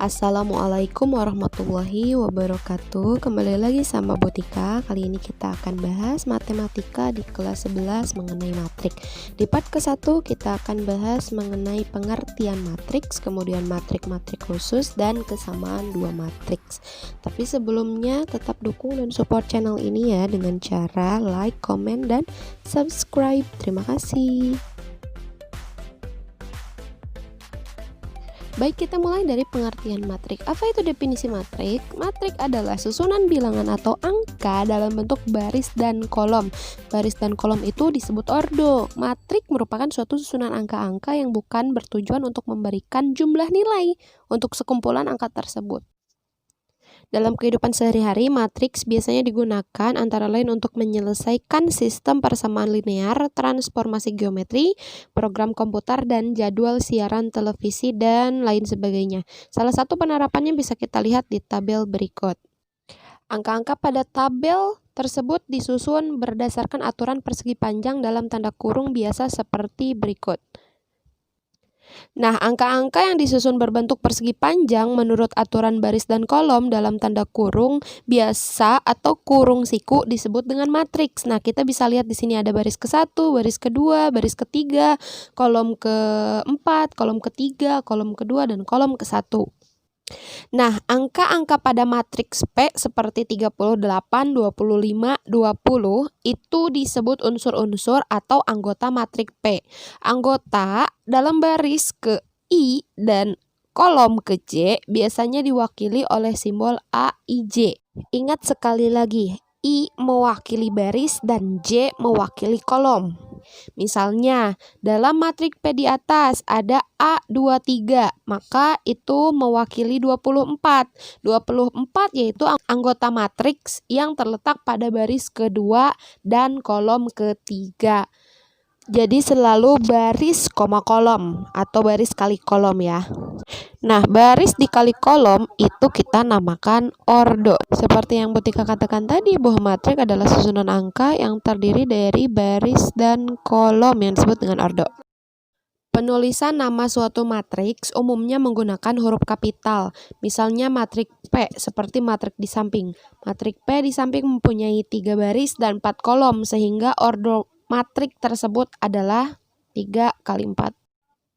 Assalamualaikum warahmatullahi wabarakatuh. Kembali lagi sama Botika. Kali ini kita akan bahas matematika di kelas 11 mengenai matrik. Di part ke-1 kita akan bahas mengenai pengertian matriks, kemudian matrik-matrik khusus dan kesamaan dua matriks. Tapi sebelumnya tetap dukung dan support channel ini ya dengan cara like, comment, dan subscribe. Terima kasih. Baik, kita mulai dari pengertian matrik. Apa itu definisi matrik? Matrik adalah susunan bilangan atau angka dalam bentuk baris dan kolom. Baris dan kolom itu disebut ordo. Matrik merupakan suatu susunan angka-angka yang bukan bertujuan untuk memberikan jumlah nilai untuk sekumpulan angka tersebut. Dalam kehidupan sehari-hari, matriks biasanya digunakan antara lain untuk menyelesaikan sistem persamaan linear, transformasi geometri, program komputer, dan jadwal siaran televisi, dan lain sebagainya. Salah satu penerapannya bisa kita lihat di tabel berikut. Angka-angka pada tabel tersebut disusun berdasarkan aturan persegi panjang dalam tanda kurung biasa seperti berikut. Nah, angka-angka yang disusun berbentuk persegi panjang menurut aturan baris dan kolom dalam tanda kurung biasa atau kurung siku disebut dengan matriks. Nah, kita bisa lihat di sini ada baris ke-1, baris kedua, baris ketiga, kolom ke-4, kolom ketiga, kolom kedua, dan kolom ke-1. Nah, angka-angka pada matriks P seperti 38, 25, 20 itu disebut unsur-unsur atau anggota matriks P. Anggota dalam baris ke I dan kolom ke J biasanya diwakili oleh simbol A, I, J. Ingat sekali lagi, I mewakili baris dan J mewakili kolom. Misalnya, dalam matriks P di atas ada A23, maka itu mewakili 24. 24 yaitu anggota matriks yang terletak pada baris kedua dan kolom ketiga. Jadi selalu baris koma kolom atau baris kali kolom ya. Nah, baris dikali kolom itu kita namakan ordo. Seperti yang Botika katakan tadi, bahwa matrik adalah susunan angka yang terdiri dari baris dan kolom yang disebut dengan ordo. Penulisan nama suatu matriks umumnya menggunakan huruf kapital. Misalnya matrik P seperti matrik di samping. Matrik P di samping mempunyai 3 baris dan 4 kolom sehingga ordo matrik tersebut adalah 3 kali 4.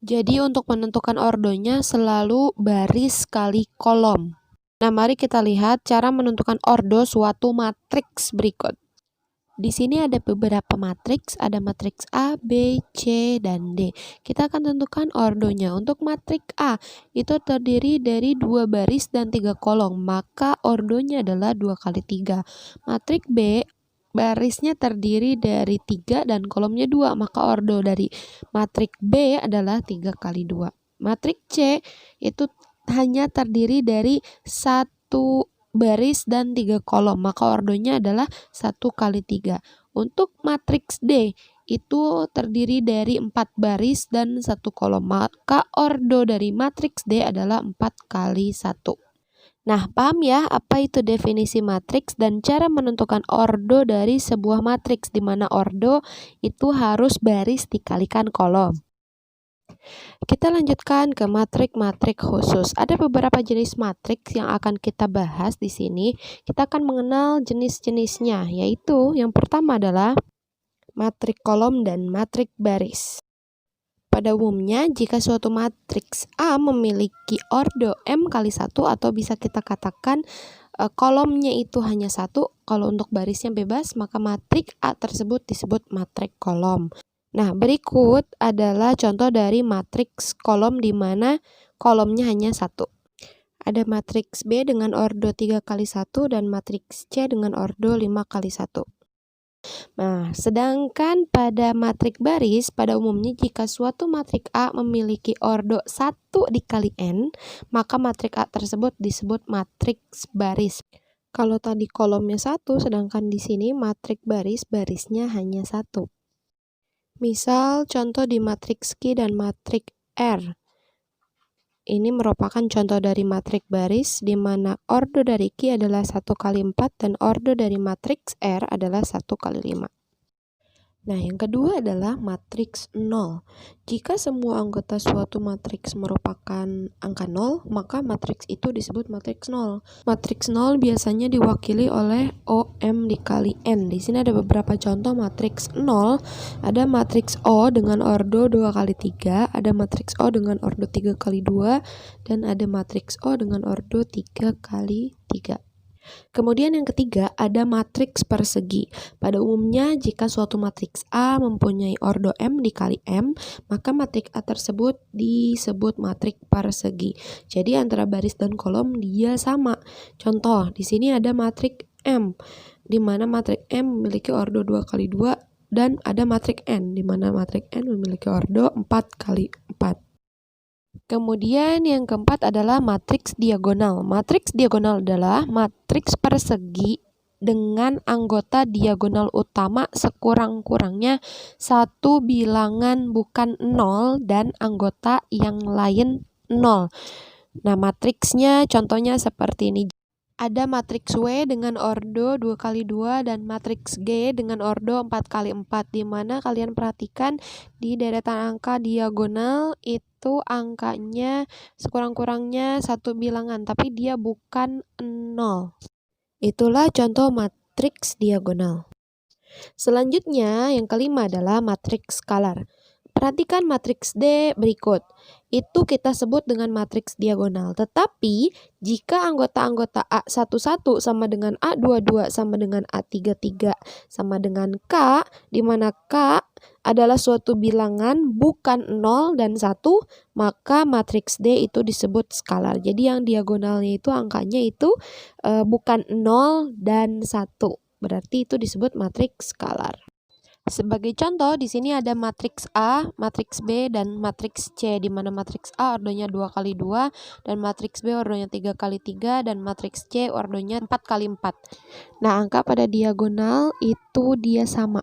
Jadi untuk menentukan ordonya selalu baris kali kolom. Nah, mari kita lihat cara menentukan ordo suatu matriks berikut. Di sini ada beberapa matriks, ada matriks A, B, C, dan D. Kita akan tentukan ordonya. Untuk matriks A, itu terdiri dari 2 baris dan 3 kolom, maka ordonya adalah 2 kali 3. Matriks B, barisnya terdiri dari 3 dan kolomnya 2, maka ordo dari matriks B adalah 3 kali 2. Matriks C itu hanya terdiri dari 1 baris dan 3 kolom, maka ordonya adalah 1 kali 3. Untuk matriks D itu terdiri dari 4 baris dan 1 kolom, maka ordo dari matriks D adalah 4 kali 1. Nah, paham ya apa itu definisi matriks dan cara menentukan ordo dari sebuah matriks, di mana ordo itu harus baris dikalikan kolom. Kita lanjutkan ke matrik-matrik khusus. Ada beberapa jenis matriks yang akan kita bahas di sini. Kita akan mengenal jenis-jenisnya, yaitu yang pertama adalah matrik kolom dan matrik baris. Pada umumnya, jika suatu matriks A memiliki ordo M kali 1 atau bisa kita katakan kolomnya itu hanya 1, kalau untuk barisnya bebas, maka matriks A tersebut disebut matriks kolom. Nah, berikut adalah contoh dari matriks kolom di mana kolomnya hanya 1. Ada matriks B dengan ordo 3 kali 1 dan matriks C dengan ordo 5 kali 1. Nah, sedangkan pada matriks baris, pada umumnya jika suatu matriks A memiliki ordo 1 dikali N, maka matriks A tersebut disebut matriks baris. Kalau tadi kolomnya 1, sedangkan di sini matriks baris, barisnya hanya 1. Misal contoh di matriks Q dan matriks R. Ini merupakan contoh dari matriks baris di mana ordo dari Q adalah 1 kali 4 dan ordo dari matriks R adalah 1 kali 5. Nah, yang kedua adalah matriks 0. Jika semua anggota suatu matriks merupakan angka 0, maka matriks itu disebut matriks 0. Matriks 0 biasanya diwakili oleh OM dikali N. Di sini ada beberapa contoh matriks 0. Ada matriks O dengan ordo 2 kali 3, ada matriks O dengan ordo 3 kali 2, dan ada matriks O dengan ordo 3 kali 3. Kemudian yang ketiga ada matriks persegi. Pada umumnya jika suatu matriks A mempunyai ordo M dikali M, maka matriks A tersebut disebut matriks persegi. Jadi antara baris dan kolom dia sama. Contoh, di sini ada matriks M, di mana matriks M memiliki ordo 2 kali 2, dan ada matriks N, di mana matriks N memiliki ordo 4 kali 4. Kemudian yang keempat adalah matriks diagonal. Matriks diagonal adalah matriks persegi dengan anggota diagonal utama sekurang-kurangnya satu bilangan bukan 0 dan anggota yang lain 0. Nah, matriksnya contohnya seperti ini. Ada matriks W dengan ordo 2 kali 2 dan matriks G dengan ordo 4 kali 4, di mana kalian perhatikan di deretan angka diagonal itu angkanya sekurang-kurangnya satu bilangan, tapi dia bukan 0. Itulah contoh matriks diagonal. Selanjutnya yang kelima adalah matriks skalar. Perhatikan matriks D berikut. Itu kita sebut dengan matriks diagonal. Tetapi jika anggota-anggota A11 sama dengan A22 sama dengan A33 sama dengan K, di mana K adalah suatu bilangan bukan 0 dan 1, maka matriks D itu disebut skalar. Jadi yang diagonalnya itu angkanya itu bukan 0 dan 1. Berarti itu disebut matriks skalar. Sebagai contoh, di sini ada matriks A, matriks B, dan matriks C, di mana matriks A ordonya 2 kali 2, dan matriks B ordonya 3 kali 3, dan matriks C ordonya 4 kali 4. Nah, angka pada diagonal itu dia sama.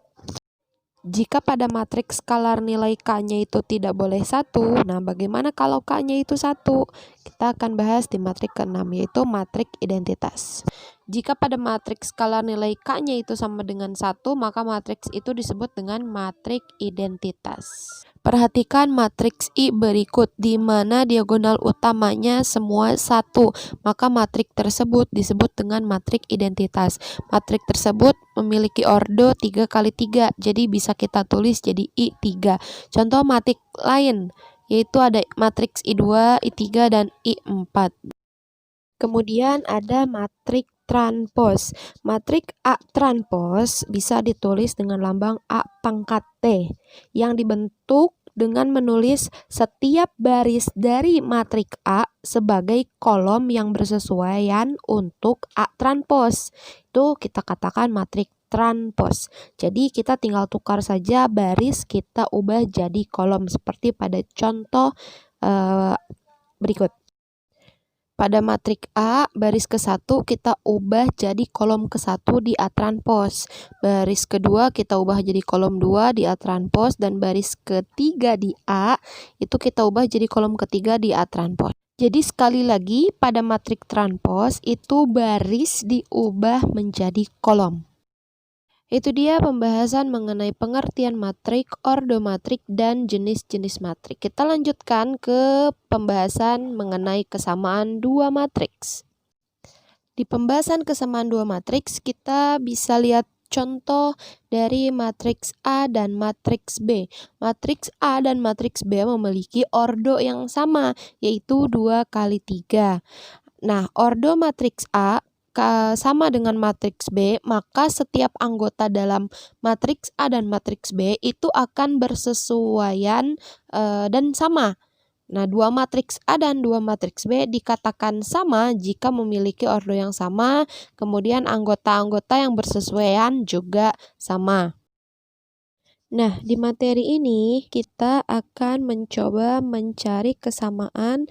Jika pada matriks skalar nilai K-nya itu tidak boleh 1, nah bagaimana kalau K-nya itu 1? Kita akan bahas di matriks ke-6, yaitu matriks identitas. Jika pada matriks skalar nilai K-nya itu sama dengan 1, maka matriks itu disebut dengan matriks identitas. Perhatikan matriks I berikut, di mana diagonal utamanya semua 1, maka matriks tersebut disebut dengan matriks identitas. Matriks tersebut memiliki ordo 3 kali 3, jadi bisa kita tulis jadi I3. Contoh matriks lain, yaitu ada matriks I2, I3, dan I4. Kemudian ada matriks transpos. Matriks A transpos bisa ditulis dengan lambang A pangkat T yang dibentuk dengan menulis setiap baris dari matriks A sebagai kolom yang bersesuaian untuk A transpos. Itu kita katakan matriks transpos. Jadi kita tinggal tukar saja baris, kita ubah jadi kolom seperti pada contoh berikut. Pada matriks A, baris ke-1 kita ubah jadi kolom ke-1 di A transpos. Baris kedua kita ubah jadi kolom 2 di A transpos, dan baris ketiga di A itu kita ubah jadi kolom ketiga di A transpos. Jadi sekali lagi pada matriks transpos itu baris diubah menjadi kolom. Itu dia pembahasan mengenai pengertian matrik, ordo matrik, dan jenis-jenis matrik. Kita lanjutkan ke pembahasan mengenai kesamaan dua matriks. Di pembahasan kesamaan dua matriks, kita bisa lihat contoh dari matriks A dan matriks B. Matriks A dan matriks B memiliki ordo yang sama, yaitu 2 kali 3. Nah, ordo matriks A sama dengan matriks B, maka setiap anggota dalam matriks A dan matriks B itu akan bersesuaian dan sama. Nah, dua matriks A dan dua matriks B dikatakan sama jika memiliki ordo yang sama, kemudian anggota-anggota yang bersesuaian juga sama. Nah, di materi ini kita akan mencoba mencari kesamaan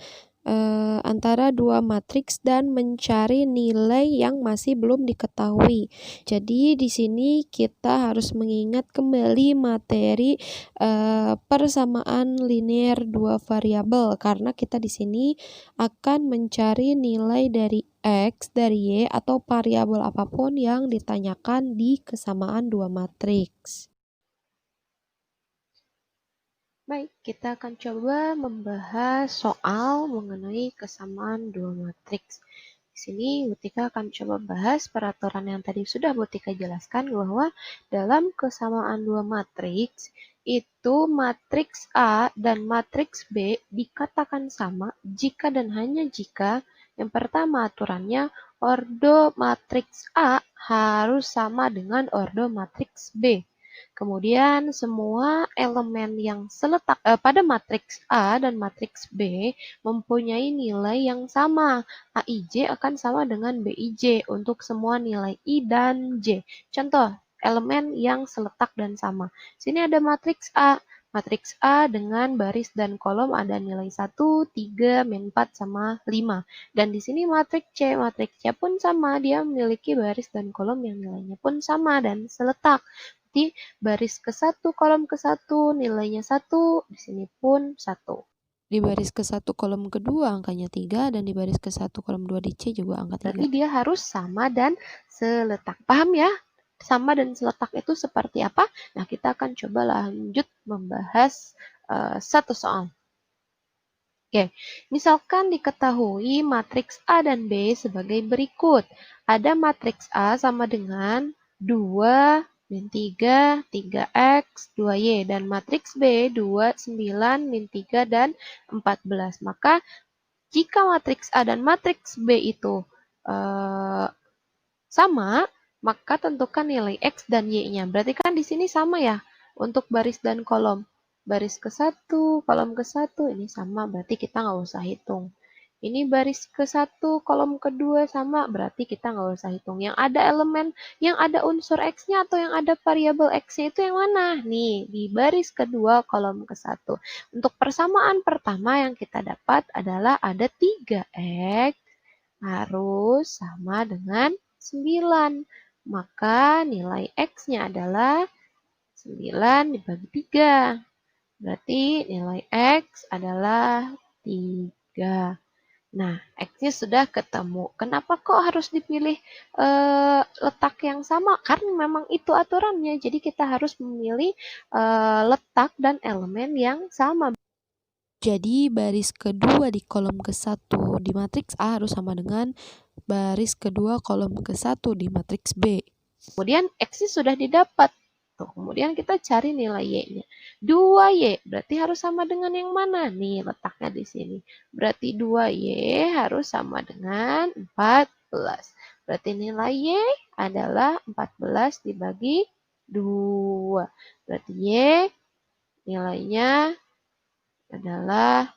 antara dua matriks dan mencari nilai yang masih belum diketahui. Jadi di sini kita harus mengingat kembali materi persamaan linear dua variabel, karena kita di sini akan mencari nilai dari X, dari Y, atau variabel apapun yang ditanyakan di kesamaan dua matriks. Baik, kita akan coba membahas soal mengenai kesamaan dua matriks. Di sini Butika akan coba bahas peraturan yang tadi sudah Butika jelaskan bahwa dalam kesamaan dua matriks itu matriks A dan matriks B dikatakan sama jika dan hanya jika yang pertama aturannya ordo matriks A harus sama dengan ordo matriks B. Kemudian semua elemen yang seletak pada matriks A dan matriks B mempunyai nilai yang sama. AIJ akan sama dengan BIJ untuk semua nilai I dan J. Contoh, elemen yang seletak dan sama. Sini ada matriks A. Matriks A dengan baris dan kolom ada nilai 1, 3, min 4, sama 5. Dan di sini matriks C. Matriks C pun sama, dia memiliki baris dan kolom yang nilainya pun sama dan seletak. Jadi baris ke-1, kolom ke-1 nilainya 1, di sini pun 1. Di baris ke-1 kolom kedua angkanya 3 dan di baris ke-1 kolom 2 di C juga angka 3. Berarti dia harus sama dan seletak. Paham ya? Sama dan seletak itu seperti apa? Nah, kita akan coba lanjut membahas satu soal. Oke, misalkan diketahui matriks A dan B sebagai berikut. Ada matriks A sama dengan 2, min 3, 3x, 2y. Dan matriks B 2, 9, min 3, dan 14. Maka jika matriks A dan matriks B itu sama, maka tentukan nilai x dan y-nya. Berarti kan di sini sama ya untuk baris dan kolom. Baris ke-1, kolom ke-1 ini sama, berarti kita nggak usah hitung. Ini baris ke-1, kolom kedua sama, berarti kita nggak usah hitung. Yang ada elemen, yang ada unsur X-nya atau yang ada variabel X-nya itu yang mana? Nih, di baris kedua, kolom ke-1. Untuk persamaan pertama yang kita dapat adalah ada 3X harus sama dengan 9. Maka nilai X-nya adalah 9 dibagi 3. Berarti nilai X adalah 3. Nah, X-nya sudah ketemu. Kenapa kok harus dipilih letak yang sama? Karena memang itu aturannya. Jadi kita harus memilih letak dan elemen yang sama. Jadi baris kedua di kolom ke-1 di matriks A harus sama dengan baris kedua kolom ke-1 di matriks B. Kemudian X-nya sudah didapat. Tuh, kemudian kita cari nilai Y-nya. 2Y berarti harus sama dengan yang mana? Nih letaknya di sini. Berarti 2Y harus sama dengan 14. Berarti nilai Y adalah 14 dibagi 2. Berarti Y nilainya adalah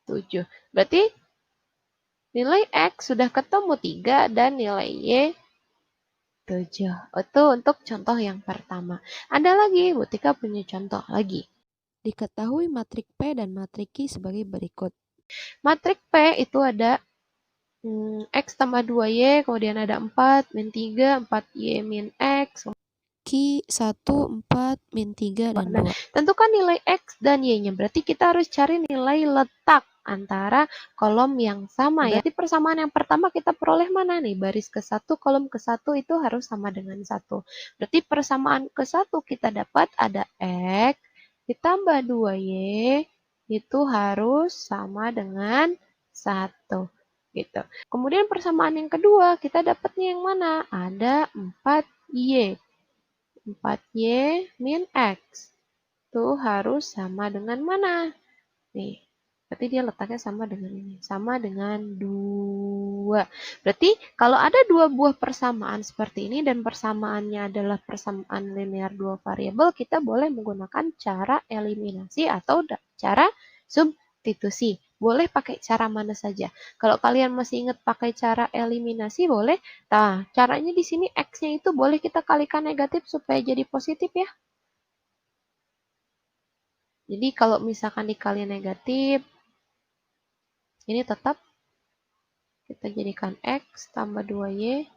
7. Berarti nilai X sudah ketemu 3 dan nilai Y 7. Itu untuk contoh yang pertama. Ada lagi, Butika punya contoh lagi. Diketahui matrik P dan matrik Q sebagai berikut. Matrik P itu ada X tambah 2Y, kemudian ada 4, min 3, 4Y min X. Q 1, 4, min 3, dan 2. Tentukan nilai X dan Y-nya. Berarti kita harus cari nilai letak antara kolom yang sama ya. Berarti persamaan yang pertama kita peroleh mana nih? Baris ke-1, kolom ke-1 itu harus sama dengan 1. Berarti persamaan ke-1 kita dapat ada X ditambah 2Y itu harus sama dengan 1. Gitu. Kemudian persamaan yang kedua kita dapatnya yang mana? Ada 4Y. 4Y min X. Itu harus sama dengan mana? Nih, berarti dia letaknya sama dengan ini. Sama dengan 2. Berarti kalau ada dua buah persamaan seperti ini dan persamaannya adalah persamaan linear dua variabel, kita boleh menggunakan cara eliminasi atau cara substitusi. Boleh pakai cara mana saja. Kalau kalian masih ingat pakai cara eliminasi, boleh. Nah, caranya di sini X-nya itu boleh kita kalikan negatif supaya jadi positif ya. Jadi kalau misalkan dikali negatif, ini tetap kita jadikan X tambah 2Y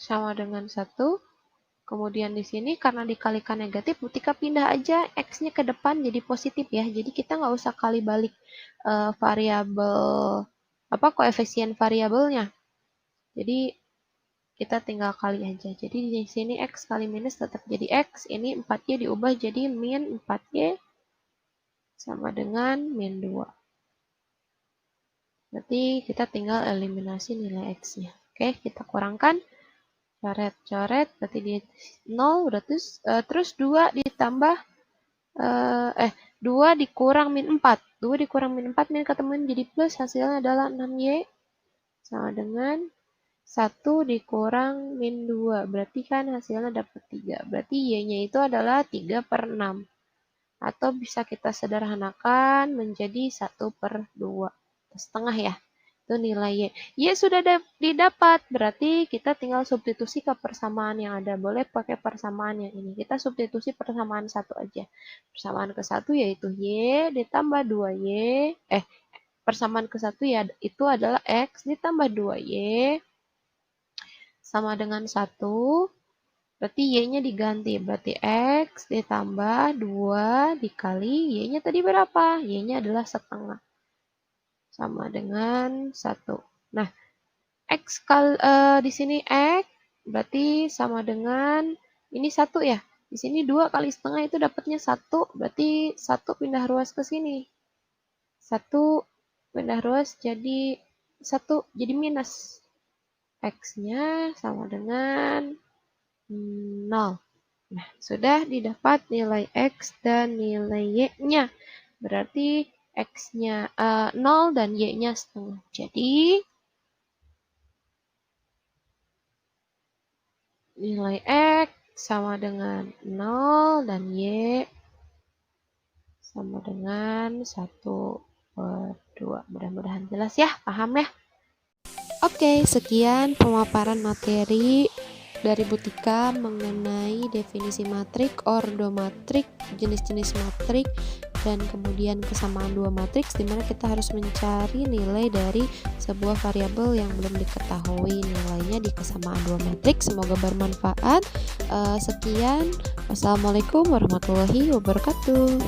sama dengan 1. Kemudian di sini karena dikalikan negatif, Butika pindah aja X-nya ke depan jadi positif ya. Jadi kita nggak usah kali balik variabel koefisien variabelnya. Jadi kita tinggal kali aja. Jadi di sini X kali minus tetap jadi X. Ini 4Y diubah jadi min 4Y sama dengan min 2. Berarti kita tinggal eliminasi nilai X-nya. Oke, kita kurangkan. Coret-coret, berarti dia 0. Terus 2 ditambah 2 dikurang min 4. 2 dikurang min 4, min ketemuan jadi plus. Hasilnya adalah 6Y sama dengan 1 dikurang min 2. Berarti kan hasilnya dapat 3. Berarti Y-nya itu adalah 3/6. Atau bisa kita sederhanakan menjadi 1/2. Setengah ya. Itu nilai Y. Y sudah didapat. Berarti kita tinggal substitusi ke persamaan yang ada. Boleh pakai persamaan yang ini. Kita substitusi persamaan 1 aja. Persamaan ke 1 yaitu Y ditambah 2Y. Persamaan ke 1 ya itu adalah X ditambah 2Y sama dengan 1. Berarti Y-nya diganti. Berarti X ditambah 2 dikali Y-nya tadi berapa? Y-nya adalah setengah. Sama dengan 1. Nah, X di sini X berarti sama dengan ini 1 ya. Di sini 2 kali setengah itu dapatnya 1. Berarti 1 pindah ruas ke sini. 1 pindah ruas jadi 1 jadi minus. X-nya sama dengan 0. Nah, sudah didapat nilai X dan nilai Y-nya. Berarti X-nya 0 dan Y-nya setengah. Jadi, nilai X sama dengan 0 dan Y sama dengan 1/2. Mudah-mudahan jelas ya, paham ya? Oke, sekian pemaparan materi dari Butika mengenai definisi matrik, ordomatrik, jenis-jenis matrik, dan kemudian kesamaan dua matriks, di mana kita harus mencari nilai dari sebuah variabel yang belum diketahui nilainya di kesamaan dua matriks. Semoga bermanfaat. Sekian, wassalamualaikum warahmatullahi wabarakatuh.